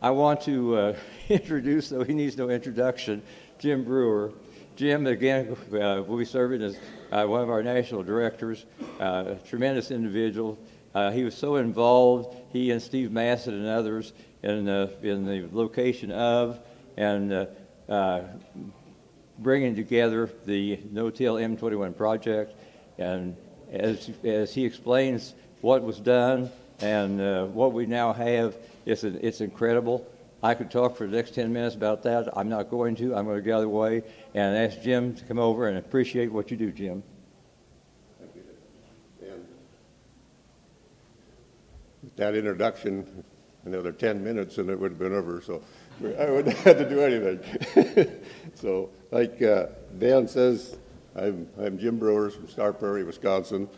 I want to introduce, though he needs no introduction, Jim Brewer. Jim, again, will be serving as one of our national directors, a tremendous individual. He was so involved, he and Steve Massett and others, in the location of and bringing together the no-till M-21 project. And as he explains what was done and what we now have, it's incredible. I could talk for the next 10 minutes about that. I'm not going to. I'm going to get out of the way and ask Jim to come over and appreciate what you do, Jim. Thank you. And with that introduction, another 10 minutes and it would have been over, so I wouldn't have had to do anything. So, like Dan says, I'm Jim Brewers from Star Prairie, Wisconsin.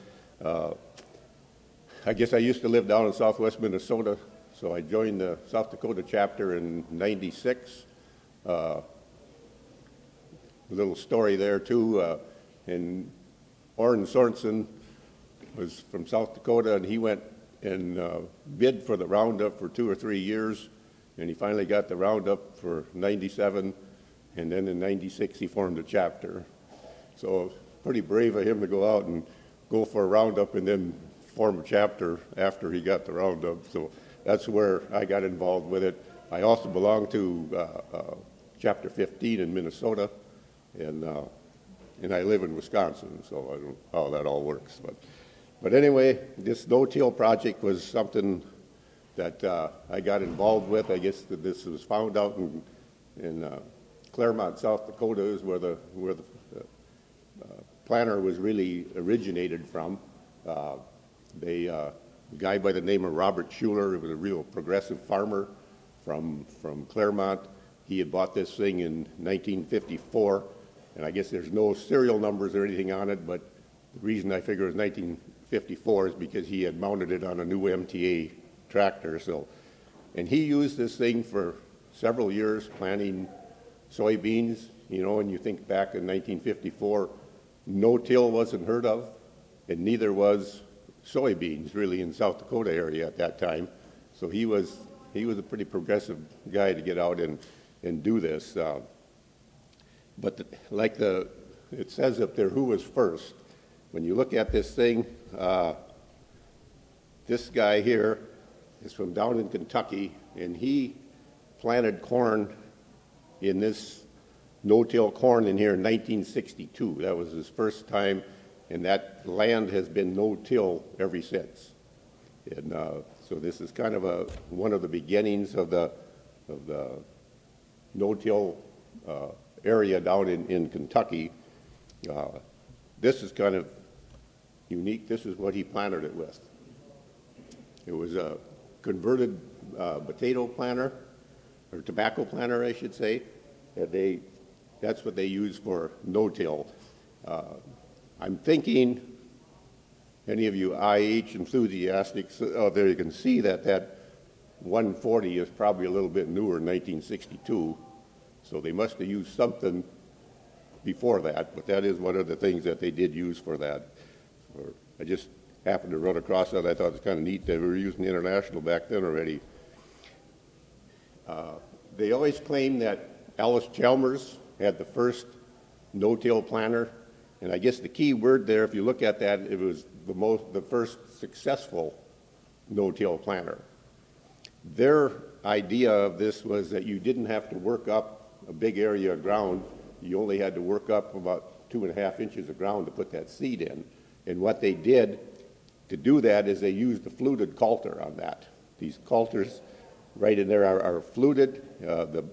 I guess I used to live down in southwest Minnesota, so I joined the South Dakota chapter in '96. A little story there too. And Orrin Sorensen was from South Dakota, and he went and bid for the Roundup for 2 or 3 years, and he finally got the Roundup for '97, and then in '96 he formed a chapter. So pretty brave of him to go out and go for a Roundup and then form a chapter after he got the Roundup. So that's where I got involved with it. I also belong to Chapter 15 in Minnesota, and I live in Wisconsin, so I don't know how that all works. But anyway, this no-till project was something that I got involved with. I guess that this was found out in Claremont, South Dakota, is where the planter was really originated from. A guy by the name of Robert Schuler, who was a real progressive farmer from Claremont. He had bought this thing in 1954, and I guess there's no serial numbers or anything on it, but the reason I figure it's 1954 is because he had mounted it on a new MTA tractor. So, and he used this thing for several years planting soybeans, and you think back in 1954, no-till wasn't heard of, and neither was soybeans really in South Dakota area at that time. So he was a pretty progressive guy to get out and do this. But it says up there, who was first? When you look at this thing, this guy here is from down in Kentucky, and he planted corn in this no-till corn in here in 1962. That was his first time, and that land has been no-till ever since. And so this is kind of one of the beginnings of the no-till area down in Kentucky. This is kind of unique. This is what he planted it with. It was a converted potato planter, or tobacco planter, I should say. And that's what they use for no-till. I'm thinking, any of you IH enthusiasts out there, you can see that 140 is probably a little bit newer, 1962. So they must have used something before that, but that is one of the things that they did use for that. I just happened to run across that. I thought it was kind of neat that we were using the International back then already. They always claim that Alice Chalmers had the first no-till planter, and I guess the key word there, if you look at that, it was the first successful no-till planter. Their idea of this was that you didn't have to work up a big area of ground. You only had to work up about 2.5 inches of ground to put that seed in. And what they did to do that is they used a fluted coulter on that. These coulters right in there are fluted. The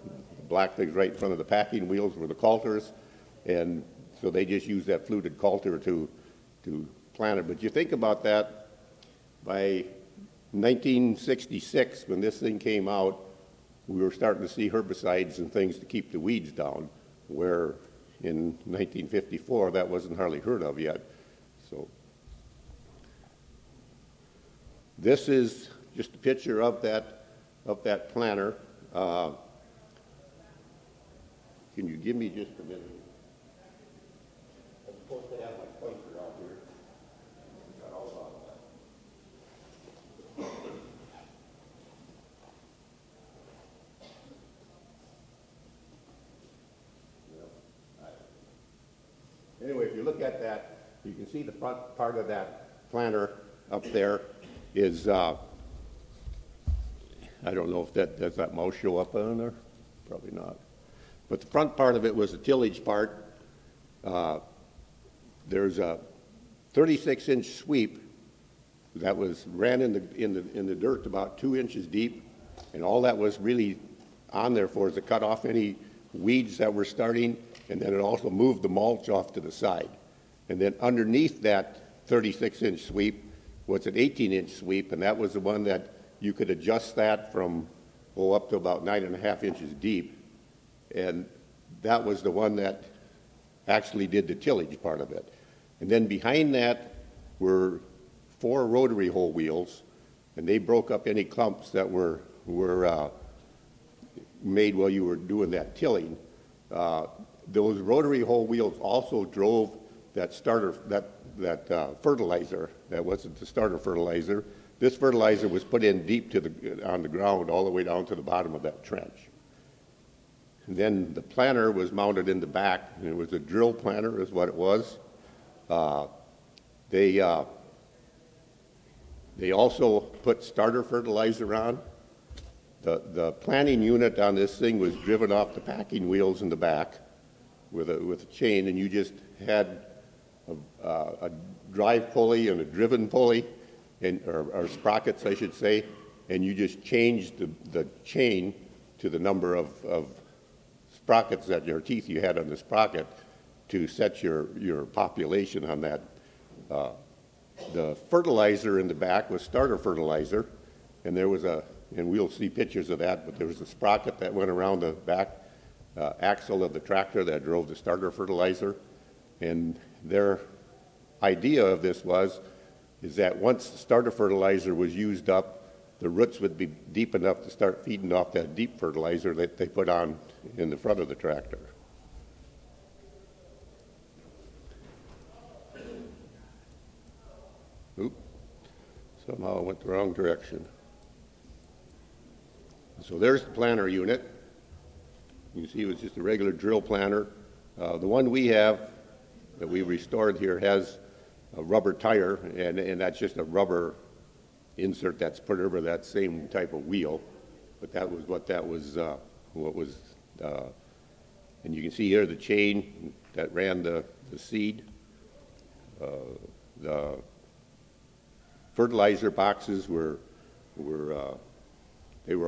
black things right in front of the packing wheels were the coulters. And so they just used that fluted coulter to plant it. But you think about that, by 1966, when this thing came out, we were starting to see herbicides and things to keep the weeds down, where in 1954 that wasn't hardly heard of yet. So this is just a picture of that planter. Can you give me just a minute? I'm supposed to have my pointer out here. Got all about that. at that, you can see the front part of that planter up there is, I don't know if does that mouse show up on there? Probably not. But the front part of it was the tillage part. There's a 36-inch sweep that ran in the dirt about 2 inches deep, and all that was really on there for is to cut off any weeds that were starting, and then it also moved the mulch off to the side. And then underneath that 36-inch sweep was an 18-inch sweep, and that was the one that you could adjust that from up to about 9.5 inches deep, and that was the one that actually did the tillage part of it. And then behind that were 4 rotary hole wheels, and they broke up any clumps that were made while you were doing that tilling. Those rotary hole wheels also drove that starter, that fertilizer. That wasn't the starter fertilizer. This fertilizer was put in deep on the ground all the way down to the bottom of that trench. And then the planter was mounted in the back, and it was a drill planter is what it was. They also put starter fertilizer on. The planting unit on this thing was driven off the packing wheels in the back with a chain, and you just had a drive pulley and a driven pulley, or sprockets, I should say, and you just changed the chain to the number of sprockets that your teeth you had on the sprocket to set your population on that. The fertilizer in the back was starter fertilizer, and there was and we'll see pictures of that, but there was a sprocket that went around the back axle of the tractor that drove the starter fertilizer. And their idea of this is that once the starter fertilizer was used up, the roots would be deep enough to start feeding off that deep fertilizer that they put on in the front of the tractor. Oop, somehow I went the wrong direction. So there's the planter unit. You can see it was just a regular drill planter. The one we have that we restored here has a rubber tire, and that's just a rubber insert that's put over that same type of wheel. But that was and you can see here the chain that ran the seed. The fertilizer boxes were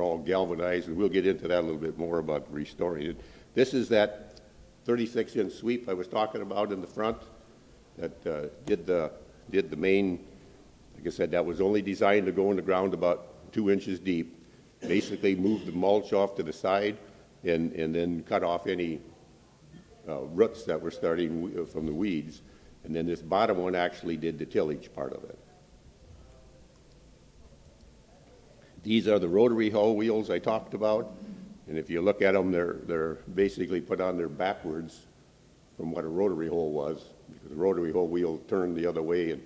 all galvanized, and we'll get into that a little bit more about restoring it. This is that 36-inch sweep I was talking about in the front that did the main. Like I said, that was only designed to go in the ground about 2 inches deep. Basically, moved the mulch off to the side, and then cut off any roots that were starting from the weeds. And then this bottom one actually did the tillage part of it. These are the rotary hoe wheels I talked about, and if you look at them, they're basically put on there backwards from what a rotary hoe was, because the rotary hoe wheel turned the other way and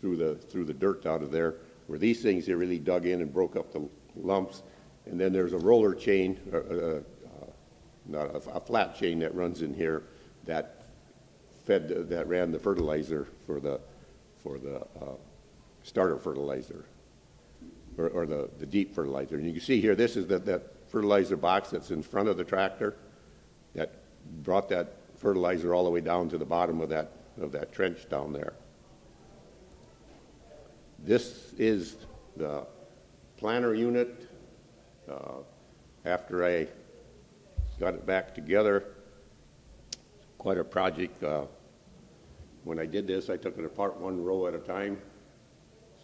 threw the dirt out of there. Where these things, they really dug in and broke up the lumps. And then there's a roller chain, not a flat chain that runs in here that ran the fertilizer for the starter fertilizer. Or the deep fertilizer. And you can see here, this is that fertilizer box that's in front of the tractor that brought that fertilizer all the way down to the bottom of that trench down there. This is the planter unit. After I got it back together, quite a project. When I did this, I took it apart one row at a time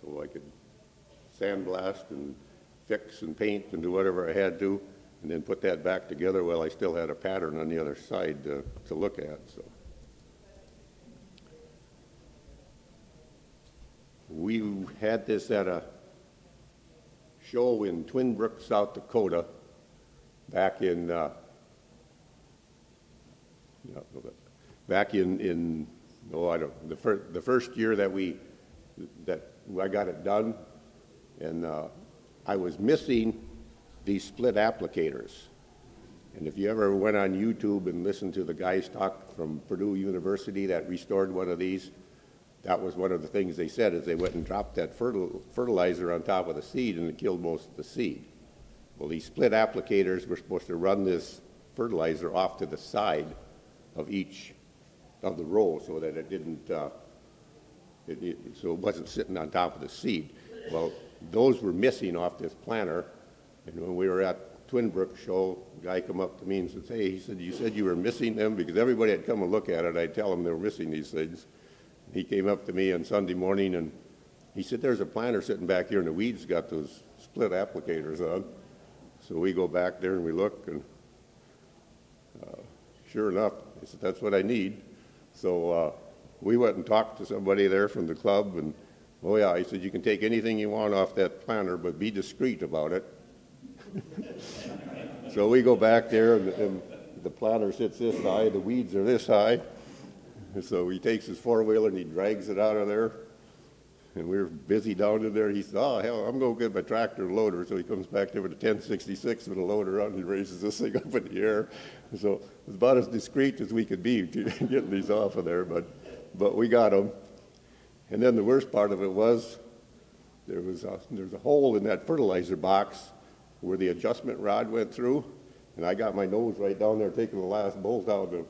so I could sandblast and fix and paint and do whatever I had to, and then put that back together while I still had a pattern on the other side to look at. So we had this at a show in Twin Brook, South Dakota, back in the first year that I got it done. And I was missing these split applicators. And if you ever went on YouTube and listened to the guys talk from Purdue University that restored one of these, that was one of the things they said is they went and dropped that fertilizer on top of the seed and it killed most of the seed. Well, these split applicators were supposed to run this fertilizer off to the side of each of the row so that it didn't, so it wasn't sitting on top of the seed. Well, those were missing off this planter, and when we were at Twin Brook show, a guy come up to me and says, hey, he said, you said you were missing them? Because everybody had come and look at it, I'd tell them they were missing these things. He came up to me on Sunday morning and he said, there's a planter sitting back here and the weeds got those split applicators on. So we go back there and we look, and sure enough, he said, that's what I need. So we went and talked to somebody there from the club, and oh yeah, he said, you can take anything you want off that planter, but be discreet about it. So we go back there, and the planter sits this high, the weeds are this high. And so he takes his four-wheeler and he drags it out of there. And we were busy down in there. He said, oh, hell, I'm going to get my tractor loader. So he comes back there with a 1066 with a loader on, and he raises this thing up in the air. And so it was about as discreet as we could be getting these off of there, but we got them. And then the worst part of it was there's a hole in that fertilizer box where the adjustment rod went through, and I got my nose right down there taking the last bolt out. The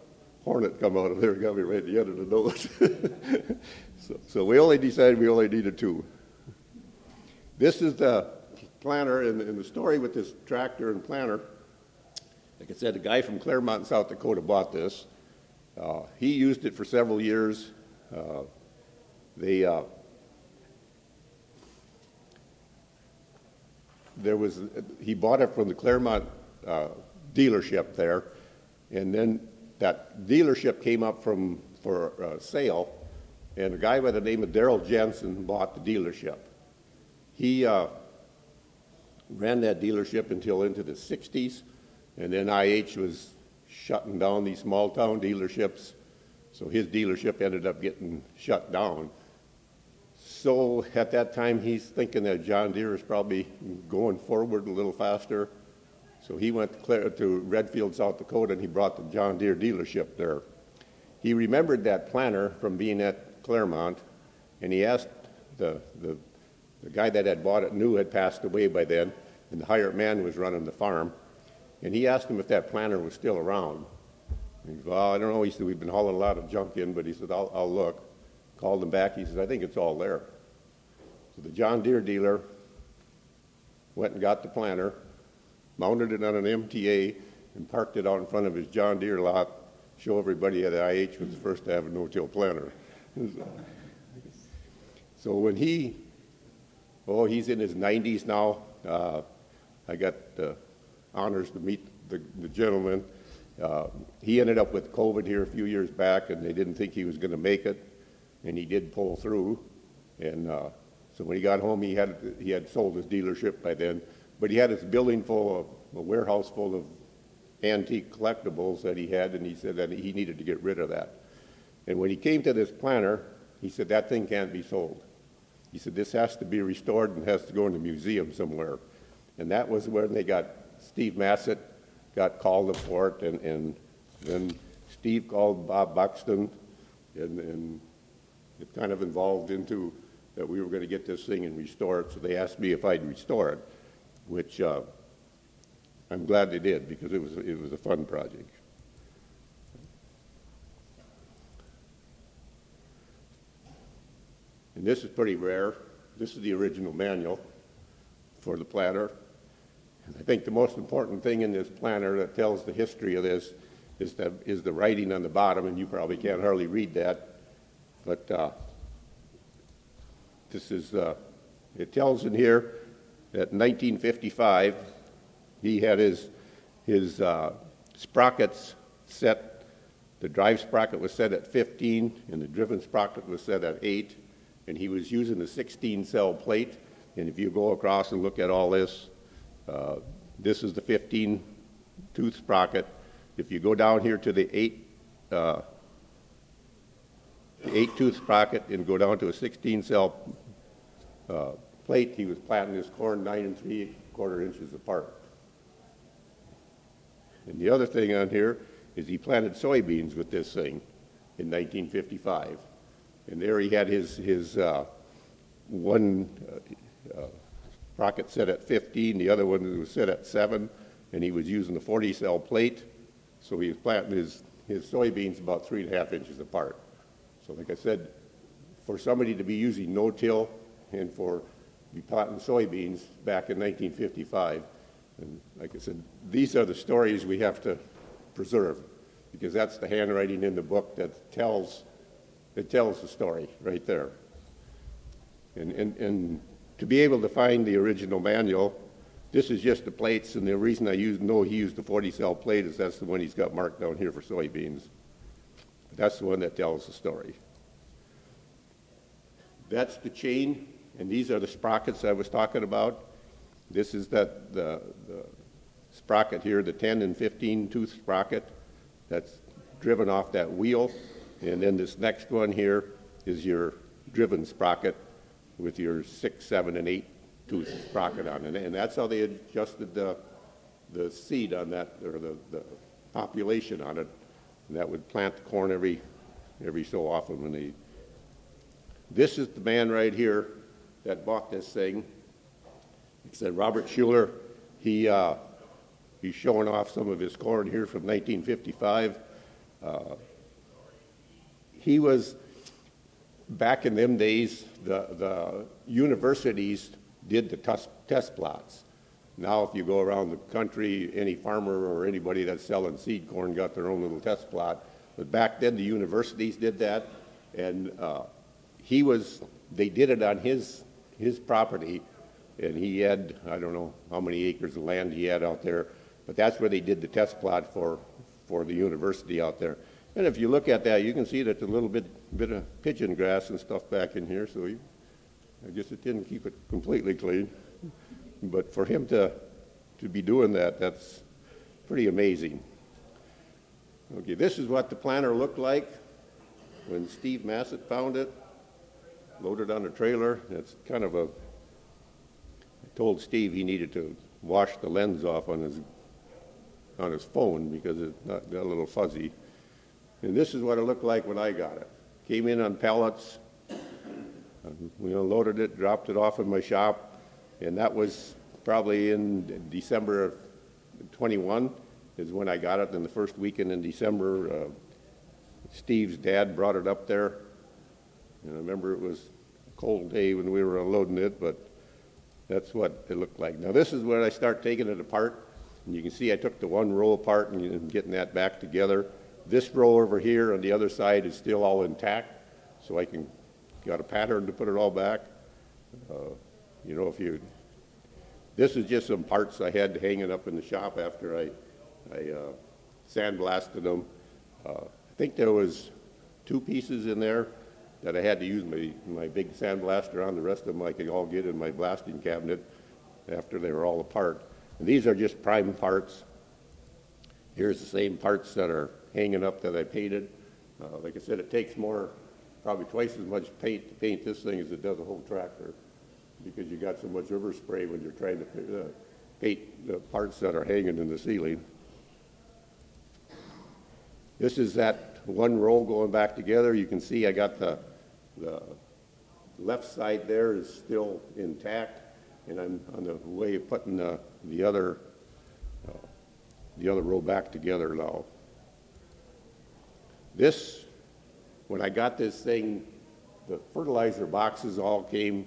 hornet come out of there and got me right at the end of the nose. So we only decided we only needed two. This is the planter, and the story with this tractor and planter, like I said, a guy from Claremont, South Dakota bought this. He used it for several years. He bought it from the Claremont dealership there, and then that dealership came up for sale, and a guy by the name of Darrell Jensen bought the dealership. He ran that dealership until into the 60s, and then IH was shutting down these small-town dealerships, so his dealership ended up getting shut down. So at that time, he's thinking that John Deere is probably going forward a little faster. So he went to Redfield, South Dakota, and he brought the John Deere dealership there. He remembered that planter from being at Claremont, and he asked the guy that had bought it, knew had passed away by then, and the hired man was running the farm. And he asked him if that planter was still around. And he said, well, I don't know. He said, we've been hauling a lot of junk in, but he said, I'll look. Called him back. He says, I think it's all there. So the John Deere dealer went and got the planter, mounted it on an MTA, and parked it out in front of his John Deere lot, show everybody that IH was the first to have a no-till planter. So when he's in his 90s now. I got the honors to meet the gentleman. He ended up with COVID here a few years back, and they didn't think he was going to make it, and he did pull through. And so when he got home, he had sold his dealership by then, but he had his building full of a warehouse full of antique collectibles that he had, and he said that he needed to get rid of that. And when he came to this planter, he said, that thing can't be sold. He said, this has to be restored and has to go in a museum somewhere. And that was when they got Steve Massett got called for it, and then Steve called Bob Buxton, and it kind of evolved into that we were going to get this thing and restore it. So they asked me if I'd restore it, which I'm glad they did, because it was a fun project. And this is pretty rare. This is the original manual for the planter. And I think the most important thing in this planter that tells the history of this is the writing on the bottom, and you probably can't hardly read that. But this is, it tells in here that in 1955, he had his sprockets set. The drive sprocket was set at 15, and the driven sprocket was set at 8. And he was using a 16-cell plate. And if you go across and look at all this, this is the 15-tooth sprocket. If you go down here to the 8-tooth sprocket and go down to a 16-cell plate, he was planting his corn 9 3/4 inches apart. And the other thing on here is he planted soybeans with this thing in 1955. And there he had his one sprocket set at 15, the other one was set at 7, and he was using the 40-cell plate. So he was planting his soybeans about 3.5 inches apart. So like I said, for somebody to be using no-till and for be planting soybeans back in 1955, and like I said, these are the stories we have to preserve, because that's the handwriting in the book that tells the story right there. And to be able to find the original manual, this is just the plates, and the reason I know he used the 40-cell plate is that's the one he's got marked down here for soybeans. That's the one that tells the story. That's the chain, and these are the sprockets I was talking about. This is the sprocket here, the 10 and 15 tooth sprocket that's driven off that wheel. And then this next one here is your driven sprocket with your 6, 7, and 8 tooth sprocket on it. And that's how they adjusted the seed on that, or the population on it. And that would plant the corn every so often when they. This is the man right here that bought this thing. He said Robert Schuler. He's showing off some of his corn here from 1955. He was, back in them days, the universities did the test plots. Now if you go around the country, any farmer or anybody that's selling seed corn got their own little test plot. But back then the universities did that, and they did it on his property, and he had, I don't know how many acres of land he had out there, but that's where they did the test plot for the university out there. And if you look at that, you can see that there's a little bit of pigeon grass and stuff back in here, so I guess it didn't keep it completely clean. But for him to be doing that, that's pretty amazing. Okay, this is what the planter looked like when Steve Massett found it, loaded on a trailer. That's kind of I told Steve he needed to wash the lens off on his phone because it got a little fuzzy. And this is what it looked like when I got it. Came in on pallets, we unloaded it, dropped it off in my shop, and that was probably in December of 21 is when I got it. In the first weekend in December, Steve's dad brought it up there, and I remember it was a cold day when we were unloading it, but that's what it looked like. Now this is where I start taking it apart, and you can see I took the one row apart and getting that back together. This row over here on the other side is still all intact, so I got a pattern to put it all back. This is just some parts I had hanging up in the shop after I sandblasted them. I think there was 2 pieces in there that I had to use my big sandblaster on. The rest of them I could all get in my blasting cabinet after they were all apart. And these are just prime parts. Here's the same parts that are hanging up that I painted. Like I said, it takes probably twice as much paint to paint this thing as it does a whole tractor, because you got so much overspray when you're trying to paint the parts that are hanging in the ceiling. This is that one row going back together. You can see I got the left side there is still intact, and I'm on the way of putting the other row back together now. When I got this thing, the fertilizer boxes all came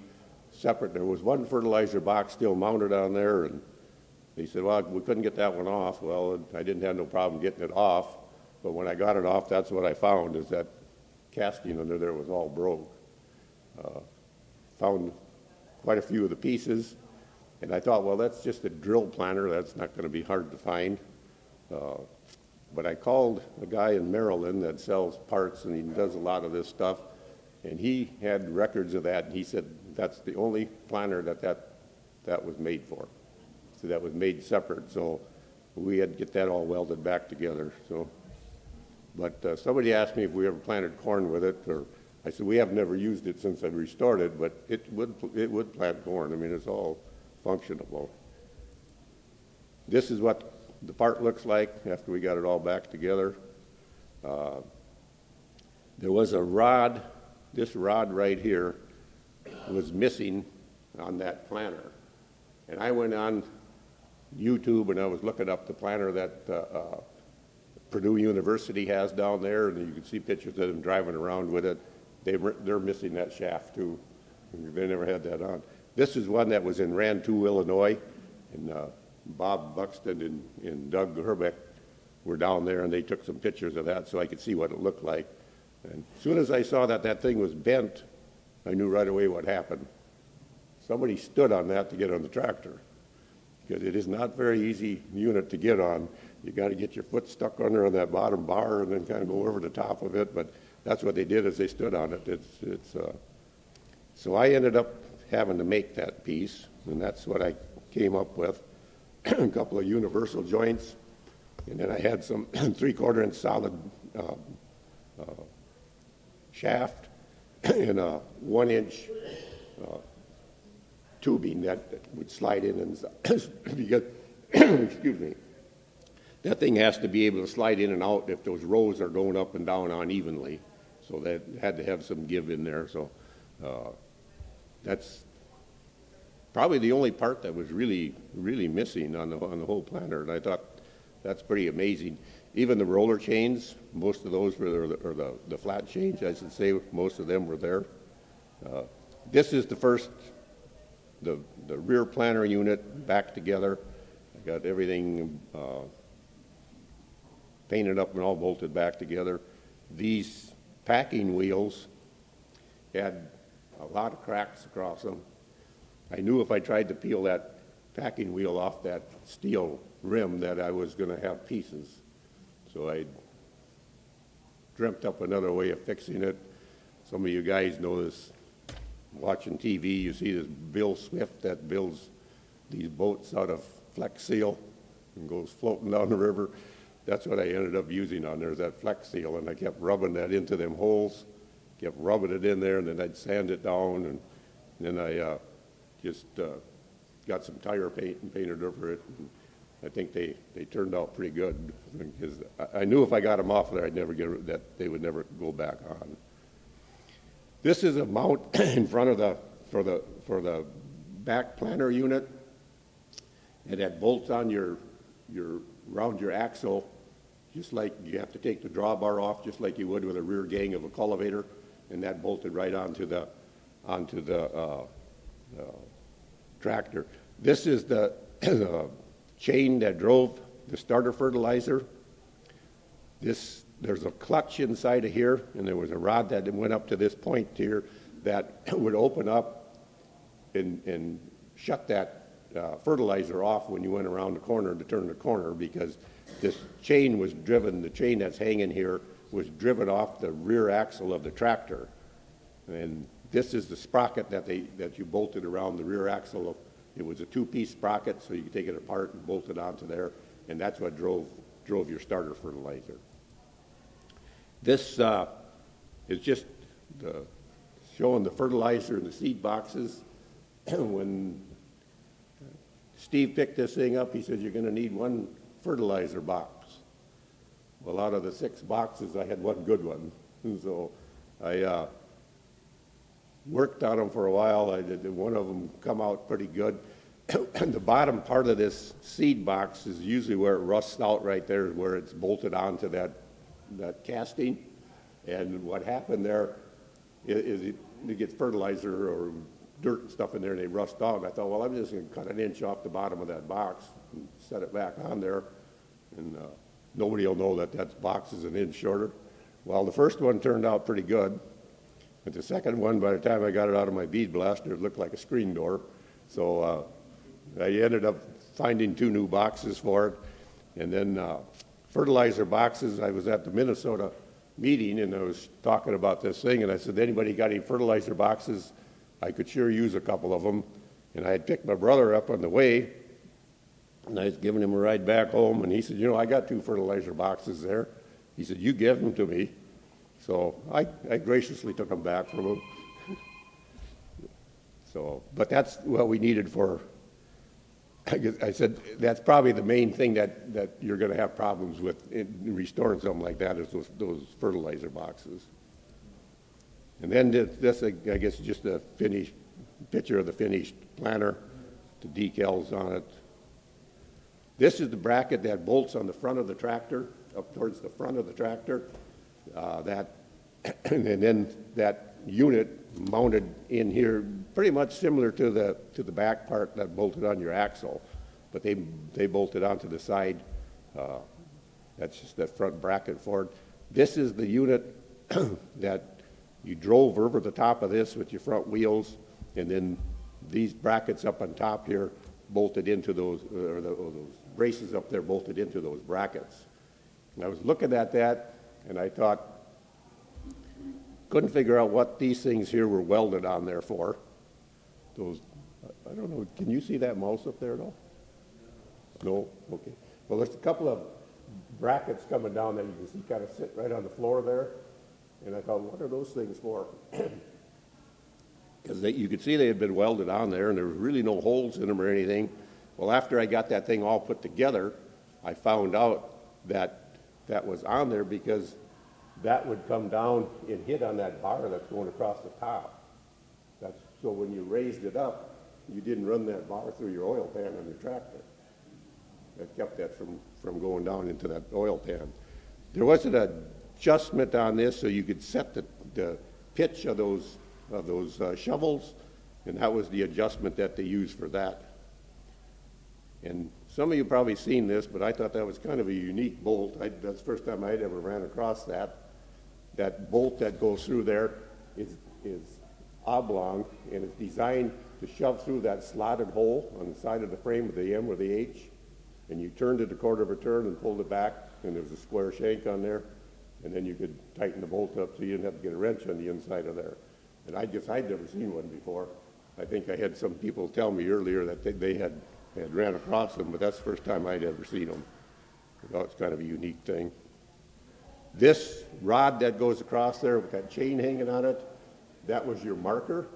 separate. There was one fertilizer box still mounted on there, and they said, well, we couldn't get that one off. Well, I didn't have no problem getting it off, but when I got it off, that's what I found, is that casting under there was all broke. Found quite a few of the pieces, and I thought, well, that's just a drill planter. That's not going to be hard to find. But I called a guy in Maryland that sells parts, and he does a lot of this stuff, and he had records of that, and he said that's the only planter that was made for. So that was made separate, so we had to get that all welded back together. But somebody asked me if we ever planted corn with it, or I said we have never used it since I restored it, but it would plant corn. I mean, it's all functionable. This is what the part looks like after we got it all back together. There was a rod, this rod right here was missing on that planter. And I went on YouTube and I was looking up the planter that Purdue University has down there, and you can see pictures of them driving around with it. They're missing that shaft too. They never had that on. This is one that was in Rantoul, Illinois, and Bob Buxton and Doug Herbeck were down there, and they took some pictures of that so I could see what it looked like. And as soon as I saw that that thing was bent, I knew right away what happened. Somebody stood on that to get on the tractor, because it is not very easy unit to get on. You got to get your foot stuck under on that bottom bar and then kind of go over the top of it. But that's what they did, is they stood on it. So I ended up having to make that piece, and that's what I came up with. A couple of universal joints, and then I had some 3/4 inch solid shaft and a 1 inch tubing that would slide in and because excuse me, that thing has to be able to slide in and out if those rows are going up and down unevenly. So that had to have some give in there. So that's probably the only part that was really missing on the whole planter, and I thought that's pretty amazing. Even the roller chains, most of those were the flat chains, I should say, most of them were there. This is the first, the rear planter unit back together. I got everything painted up and all bolted back together. These packing wheels had a lot of cracks across them. I knew if I tried to peel that packing wheel off that steel rim that I was going to have pieces. So I dreamt up another way of fixing it. Some of you guys know this. Watching TV, you see this Bill Swift that builds these boats out of Flex Seal and goes floating down the river. That's what I ended up using on there, that Flex Seal, and I kept rubbing that into them holes, kept rubbing it in there, and then I'd sand it down, and then I just got some tire paint and painted over it. And I think they turned out pretty good, because I knew if I got them off there, I'd never get that they would never go back on. This is a mount in front of for the back planter unit. It had bolts on around your axle, just like you have to take the drawbar off, just like you would with a rear gang of a cultivator, and that bolted right onto the tractor. This is the chain that drove the starter fertilizer. There's a clutch inside of here, and there was a rod that went up to this point here that would open up and shut that fertilizer off when you went around the corner to turn the corner, because this chain was driven, the chain that's hanging here was driven off the rear axle of the tractor. And this is the sprocket that you bolted around the rear axle. It was a two-piece sprocket, so you could take it apart and bolt it onto there, and that's what drove your starter fertilizer. This is just showing the fertilizer in the seed boxes. When Steve picked this thing up, he said, "You're going to need one fertilizer box." Well, out of the 6 boxes, I had one good one. And so I worked on them for a while. I did one of them come out pretty good. The bottom part of this seed box is usually where it rusts out right there, where it's bolted onto that casting. And what happened there is it gets fertilizer or dirt and stuff in there, and they rust out. And I thought, well, I'm just going to cut an inch off the bottom of that box and set it back on there, and nobody will know that box is an inch shorter. Well, the first one turned out pretty good, but the second one, by the time I got it out of my bead blaster, it looked like a screen door. So I ended up finding 2 new boxes for it. And then fertilizer boxes, I was at the Minnesota meeting, and I was talking about this thing, and I said, "Anybody got any fertilizer boxes? I could sure use a couple of them." And I had picked my brother up on the way, and I was giving him a ride back home, and he said, "I got 2 fertilizer boxes there." He said, "You give them to me." So I graciously took them back from him. So, but that's what we needed for I said, that's probably the main thing that you're going to have problems with in restoring something like that is those fertilizer boxes. And then this, I guess, is just a finished picture of the finished planter, the decals on it. This is the bracket that bolts on the front of the tractor, up towards the front of the tractor. And then that unit mounted in here, pretty much similar to the back part that bolted on your axle, but they bolted onto the side. That's just that front bracket for it. This is the unit that you drove over the top of this with your front wheels, and then these brackets up on top here bolted into those, or those braces up there bolted into those brackets. And I was looking at that, and I thought, couldn't figure out what these things here were welded on there for. Those, I don't know, can you see that mouse up there at all? No? Okay. Well, there's a couple of brackets coming down that you can see kind of sit right on the floor there. And I thought, what are those things for? Because you could see they had been welded on there, and there were really no holes in them or anything. Well, after I got that thing all put together, I found out that that was on there because that would come down and hit on that bar that's going across the top. So when you raised it up, you didn't run that bar through your oil pan on your tractor. That kept that from going down into that oil pan. There was an adjustment on this so you could set the pitch of those shovels, and that was the adjustment that they used for that. And some of you probably seen this, but I thought that was kind of a unique bolt. That's the first time I'd ever ran across that. That bolt that goes through there is oblong, and it's designed to shove through that slotted hole on the side of the frame of the M or the H, and you turned it a quarter of a turn and pulled it back, and there was a square shank on there, and then you could tighten the bolt up so you didn't have to get a wrench on the inside of there. And I'd never seen one before. I think I had some people tell me earlier that they had ran across them, but that's the first time I'd ever seen them. I thought it's kind of a unique thing. This rod that goes across there with that chain hanging on it, that was your marker.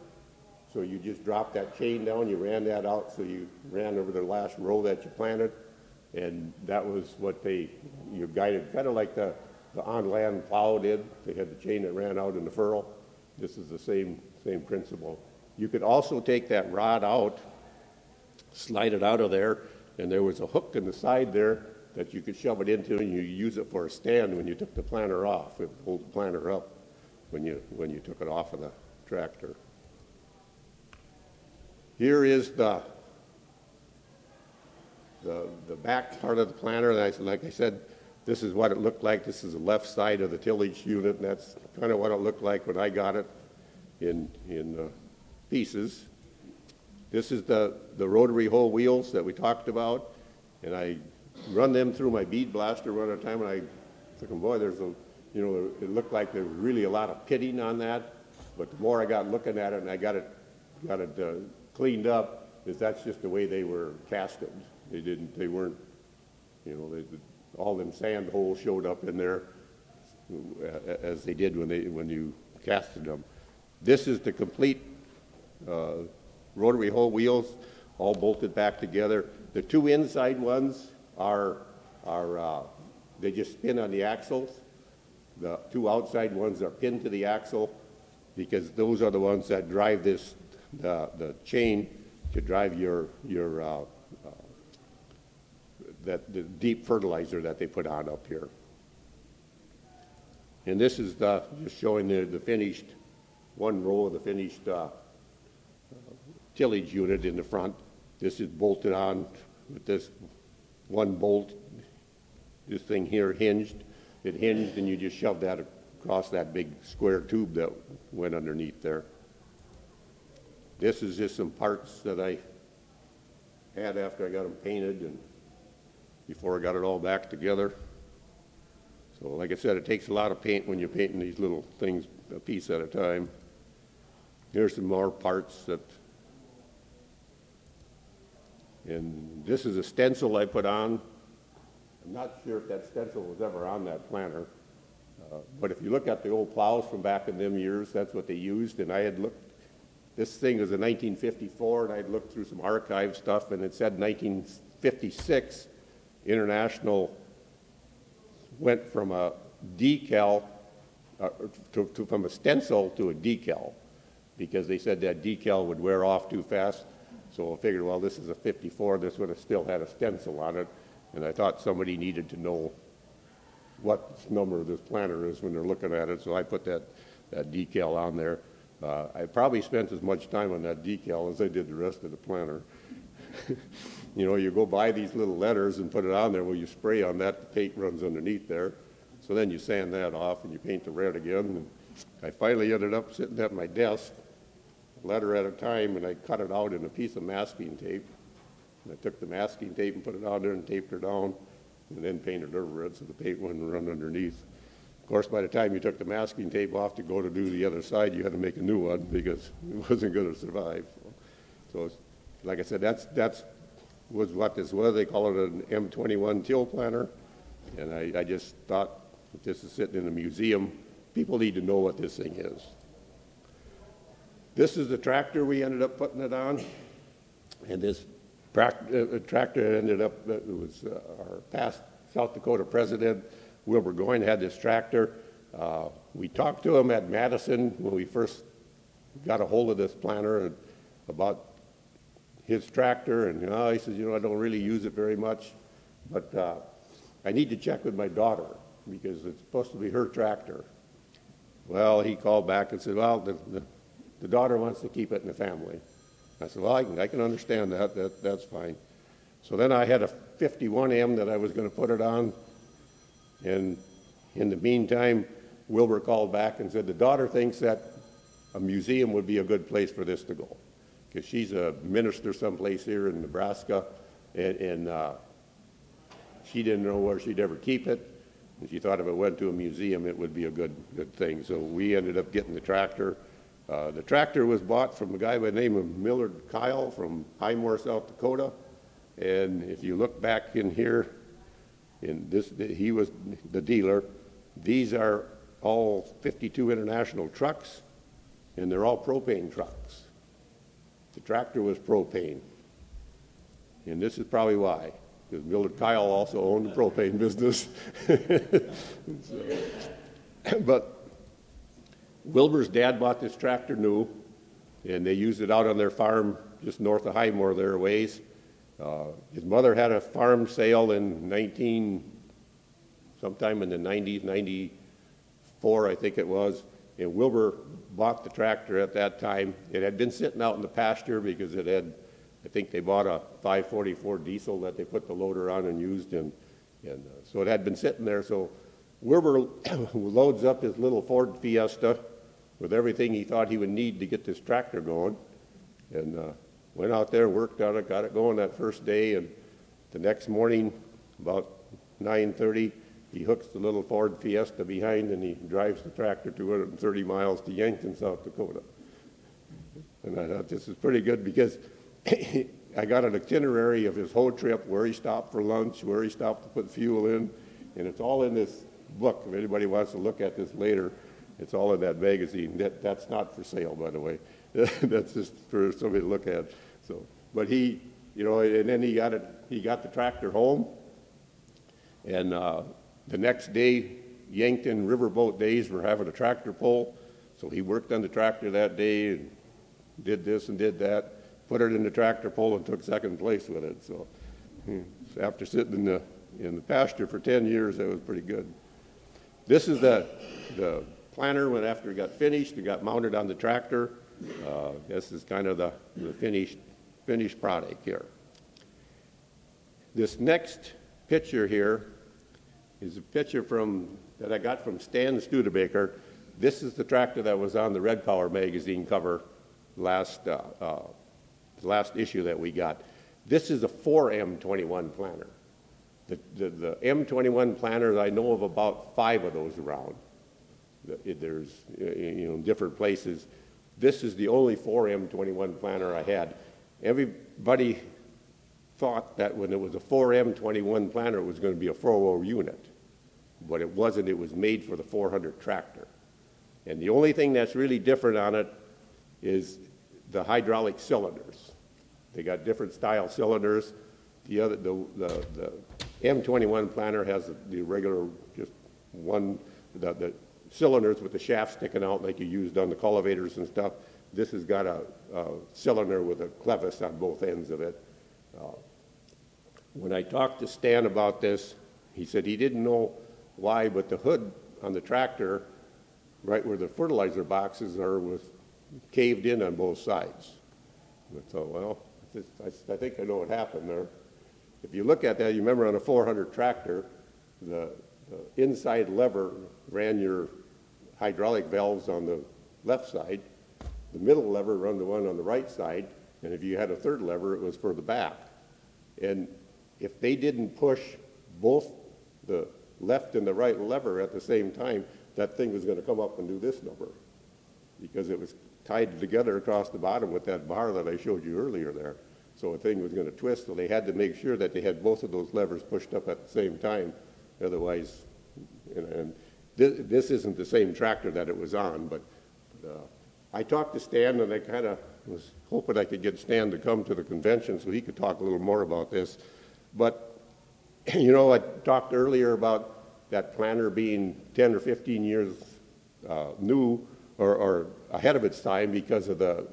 So you just dropped that chain down, you ran that out, so you ran over the last row that you planted, and that was what you guided, kind of like the on-land plow did. They had the chain that ran out in the furrow. This is the same principle. You could also take that rod out, slide it out of there, and there was a hook in the side there that you could shove it into, and you use it for a stand when you took the planter off. It would hold the planter up when you took it off of the tractor. Here is the back part of the planter. Like I said, this is what it looked like. This is the left side of the tillage unit, and that's kind of what it looked like when I got it in pieces. This is the rotary hole wheels that we talked about, and I run them through my bead blaster one at a time, and I think, boy, it looked like there was really a lot of pitting on that. But the more I got looking at it and I got it cleaned up, that's just the way they were casted. They weren't, all them sand holes showed up in there as they did when you casted them. This is the complete rotary hole wheels, all bolted back together. The two inside ones they just spin on the axles. The two outside ones are pinned to the axle because those are the ones that drive the chain to drive the deep fertilizer that they put on up here. And this is just showing the finished, one row of the finished tillage unit in the front. This is bolted on with this one bolt. This thing here hinged. It hinged, and you just shoved that across that big square tube that went underneath there. This is just some parts that I had after I got them painted and before I got it all back together. So like I said, it takes a lot of paint when you're painting these little things a piece at a time. Here's some more parts and this is a stencil I put on. I'm not sure if that stencil was ever on that planter, but if you look at the old plows from back in them years, that's what they used, and I had looked this thing was in 1954, and I'd looked through some archive stuff, and it said 1956, International went from a decal, from a stencil to a decal, because they said that decal would wear off too fast. So I figured, well, this is a 54, this would have still had a stencil on it, and I thought somebody needed to know what number this planter is when they're looking at it, so I put that decal on there. I probably spent as much time on that decal as I did the rest of the planter. You know, you go buy these little letters and put it on there. Well, you spray on that, the paint runs underneath there. So then you sand that off and you paint the red again. And I finally ended up sitting at my desk, a letter at a time, and I cut it out in a piece of masking tape. And I took the masking tape and put it on there and taped her down, and then painted over it so the paint wouldn't run underneath. Of course, by the time you took the masking tape off to go to do the other side, you had to make a new one because it wasn't going to survive. So like I said, that's was what this was. They call it an M-21 till planter. And I just thought, if this is sitting in a museum, people need to know what this thing is. This is the tractor we ended up putting it on. And this tractor ended up, it was our past South Dakota president, Wilbur Goyne, had this tractor. We talked to him at Madison when we first got a hold of this planter about his tractor, and he says, I don't really use it very much, but I need to check with my daughter because it's supposed to be her tractor. Well, he called back and said, well, the daughter wants to keep it in the family. I said, well, I can understand that. That's fine. So then I had a 51M that I was going to put it on, and in the meantime, Wilbur called back and said the daughter thinks that a museum would be a good place for this to go, because she's a minister someplace here in Nebraska, and she didn't know where she'd ever keep it, and she thought if it went to a museum, it would be a good thing. So we ended up getting the tractor. The tractor was bought from a guy by the name of Millard Kyle from Highmore, South Dakota, and if you look back in here, he was the dealer. These are all 52 International trucks, and they're all propane trucks. The tractor was propane, and this is probably why, because Millard Kyle also owned the propane business. But Wilbur's dad bought this tractor new, and they used it out on their farm just north of Highmore there a ways. His mother had a farm sale in sometime in the 90s, 94 I think it was, and Wilbur bought the tractor at that time. It had been sitting out in the pasture because it had, I think they bought a 544 diesel that they put the loader on and used, and so it had been sitting there. So Wilbur loads up his little Ford Fiesta with everything he thought he would need to get this tractor going, and went out there, worked on it, got it going that first day, and the next morning, about 9:30, he hooks the little Ford Fiesta behind, and he drives the tractor 230 miles to Yankton, South Dakota. And I thought this is pretty good because I got an itinerary of his whole trip, where he stopped for lunch, where he stopped to put fuel in, and it's all in this book. If anybody wants to look at this later, it's all in that magazine. That's not for sale, by the way. That's just for somebody to look at. So, but he, and then he got the tractor home, and the next day, Yankton Riverboat Days were having a tractor pull, so he worked on the tractor that day and did this and did that, put it in the tractor pull and took second place with it. So after sitting in the pasture for 10 years, that was pretty good. This is the planter when after it got finished, it got mounted on the tractor. This is kind of the finished product here. This next picture here is a picture that I got from Stan Studebaker. This is the tractor that was on the Red Power magazine cover last issue that we got. This is a 4M21 planter. The M21 planters, I know of about 5 of those around. There's different places. This is the only 4M21 planter I had. Everybody thought that when it was a 4M21 planter, it was going to be a 4.0 unit. But it wasn't. It was made for the 400 tractor. And the only thing that's really different on it is the hydraulic cylinders. They got different style cylinders. The M-21 planter has the regular, just one, the cylinders with the shaft sticking out like you used on the cultivators and stuff. This has got a cylinder with a clevis on both ends of it. When I talked to Stan about this, he said he didn't know why, but the hood on the tractor, right where the fertilizer boxes are, was caved in on both sides. I thought, well, I think I know what happened there. If you look at that, you remember on a 400 tractor, the inside lever ran your hydraulic valves on the left side, the middle lever ran the one on the right side, and if you had a third lever, it was for the back. And if they didn't push both the left and the right lever at the same time, that thing was going to come up and do this number because it was tied together across the bottom with that bar that I showed you earlier there. So the thing was going to twist, so they had to make sure that they had both of those levers pushed up at the same time. Otherwise, and this isn't the same tractor that it was on, but I talked to Stan, and I kind of was hoping I could get Stan to come to the convention so he could talk a little more about this. But, you know, I talked earlier about that planter being 10 or 15 years new or ahead of its time because of the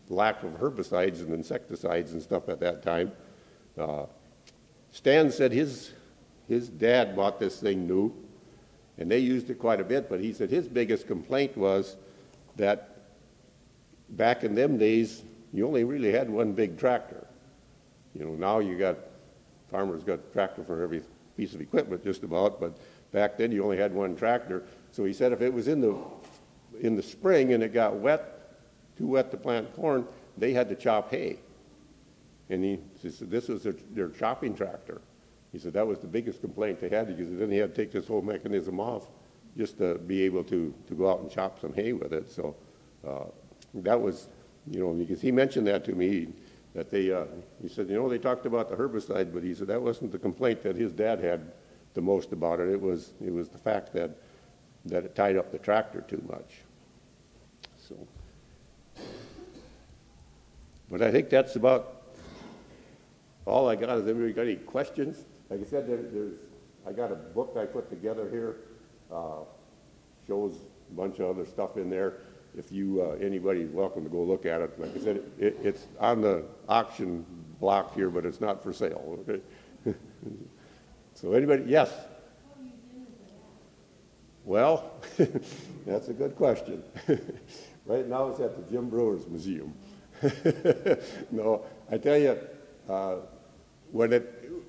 lack of herbicides and insecticides and stuff at that time. Stan said his dad bought this thing new, and they used it quite a bit, but he said his biggest complaint was that back in them days, you only really had one big tractor. You know, now farmers got a tractor for every piece of equipment just about, but back then you only had one tractor. So he said if it was in the spring and it got wet, too wet to plant corn, they had to chop hay. And he said this was their chopping tractor. He said that was the biggest complaint they had because then they had to take this whole mechanism off just to be able to go out and chop some hay with it. So that was, you know, because he mentioned that to me, that he said, you know, they talked about the herbicide, but he said that wasn't the complaint that his dad had the most about it. It was the fact that it tied up the tractor too much. So, but I think that's about all I got. Has anybody got any questions? Like I said, I got a book I put together here, shows a bunch of other stuff in there. If anybody's welcome to go look at it. Like I said, it's on the auction block here, but it's not for sale. Okay. So anybody? Yes. Well, that's a good question. Right now it's at the Jim Brewers Museum. No, I tell you,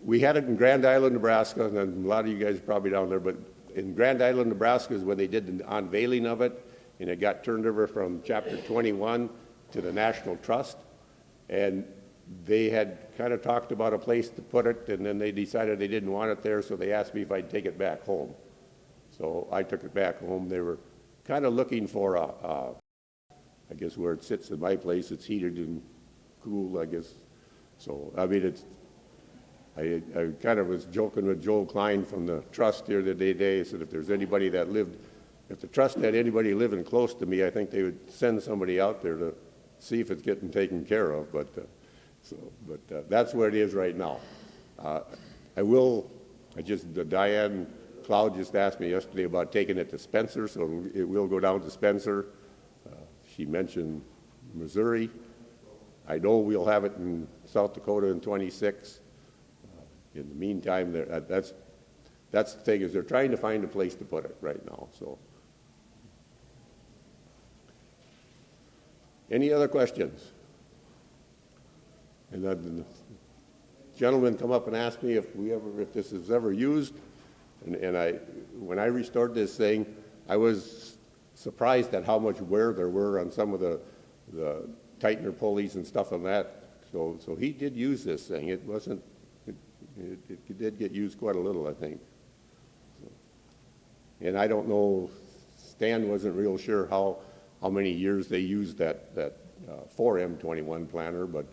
we had it in Grand Island, Nebraska, and a lot of you guys are probably down there, but in Grand Island, Nebraska is when they did the unveiling of it, and it got turned over from Chapter 21 to the National Trust, and they had kind of talked about a place to put it, and then they decided they didn't want it there, so they asked me if I'd take it back home. So I took it back home. They were kind of looking for I guess where it sits in my place, it's heated and cool, I guess. So, I mean, I kind of was joking with Joel Klein from the trust here the other day. I said if there's anybody if the trust had anybody living close to me, I think they would send somebody out there to see if it's getting taken care of. But that's where it is right now. Diane Cloud just asked me yesterday about taking it to Spencer, so it will go down to Spencer. She mentioned Missouri. I know we'll have it in South Dakota in 26. In the meantime, that's the thing, is they're trying to find a place to put it right now. So, any other questions? And then the gentleman come up and asked me if this is ever used, and when I restored this thing, I was surprised at how much wear there were on some of the tightener pulleys and stuff on that. So he did use this thing. It wasn't. It did get used quite a little, I think. So, and I don't know. Stan wasn't real sure how many years they used that 4 M-21 planter, but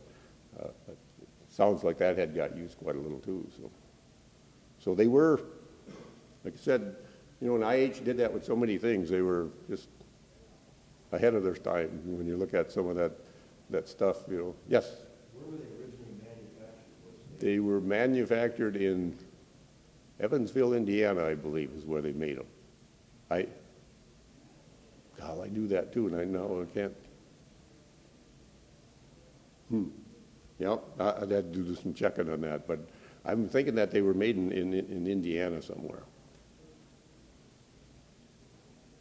it sounds like that had got used quite a little too. So they were, like I said, you know, and IH did that with so many things. They were just ahead of their time. When you look at some of that stuff, you know. Yes? Where were they originally manufactured? They were manufactured in Evansville, Indiana, I believe, is where they made them. God, I knew that too, and I know I can't. Yeah, I'd have to do some checking on that, but I'm thinking that they were made in Indiana somewhere.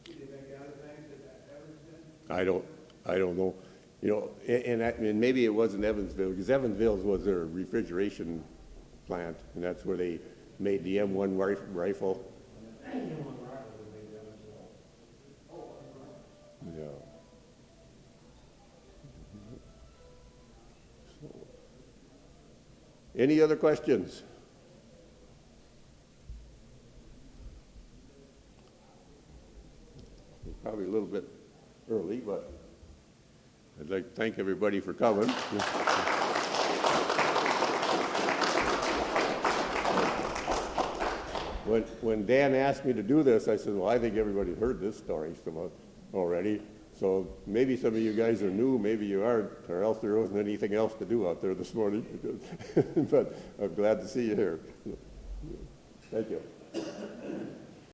Did they make other things at Evansville? I don't know. You know, and maybe it wasn't Evansville, because Evansville was their refrigeration plant, and that's where they made the M1 rifle. Yeah. Any other questions? It's probably a little bit early, but I'd like to thank everybody for coming. When Dan asked me to do this, I said, well, I think everybody heard this story already. So maybe some of you guys are new, maybe you aren't, or else there wasn't anything else to do out there this morning. But I'm glad to see you here. Thank you.